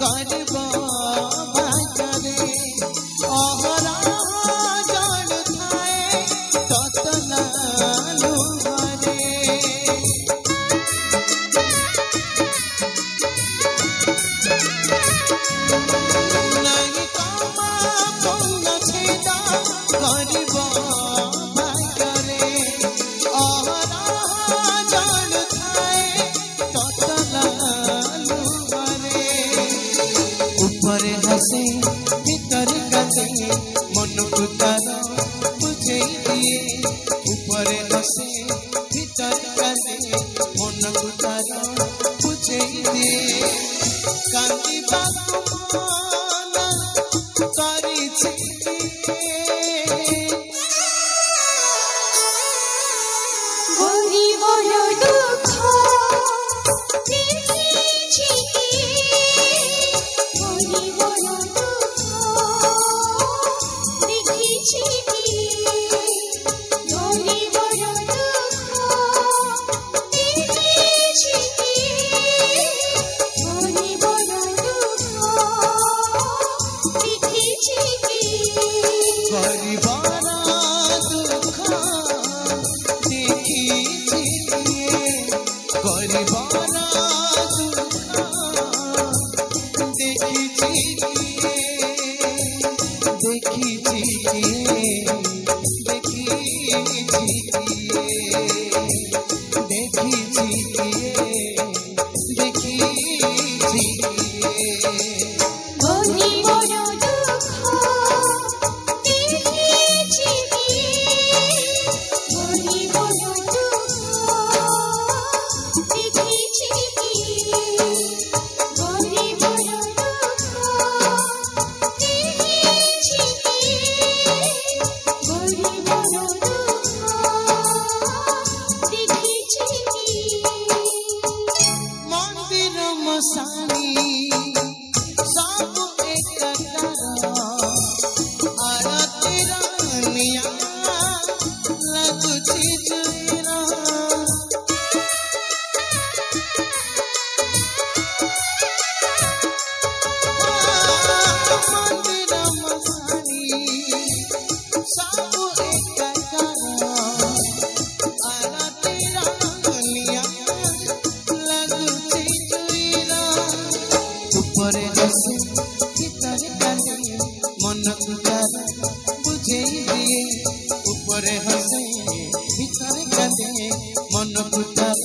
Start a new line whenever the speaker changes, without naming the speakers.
गरीब भाग्ୟରେ ଅହରା ଜଳ ଥାଏ ତତଲା ଲୁହରେ ନାଇଁ କମା ପଙ୍ଗ ଛେଦା ଗରିବ ଭାଗ୍ୟରେ ଅହରା ଜଳ ଥାଏ ତତଲା ଲୁହରେ ଉପରେ ହସେ ଭିତରେ କାନ୍ଦେ ମନକୁ ତାର ବୁଝେଇ ଦିଏ ଉପରେ ହସେ ଭିତରେ କାନ୍ଦେ ମନକୁ ତାର ବୁଝେଇ ଦିଏ କାନ୍ଦିବାକୁ ମନ କରିଛି
ଗରିବର ଦୁଃଖ ଦେଖିଛି ଗରିବର ଦୁଃଖ ଦେଖିଛି ଗରିବର ଦୁଃଖ ଦେଖିଛି ଗରିବର ଦୁଃଖ ଦେଖିଛି
ଗରିବର ଦୁଃଖ ଦେଖିଛି ଗରିବର ଦୁଃଖ ଦେଖିଛି ଦେଖିଛି
গরিবর দুঃখ দেখেছি গরিবর দুঃখ দেখেছি গরিবর দুঃখ দেখেছি গরিবর দুঃখ দেখেছি
মন্দির মশানি सब एकतार आरती रानिया लगुची जुइरा मंदिर मसानी सब एकतार आरती रानिया लगुची जुइरा উপরে হসে ভিতরে কাঁদে মনକୁ তার বুঝেই দিয়ে উপরে হসে ভিতরে কাঁদে মনକୁ তার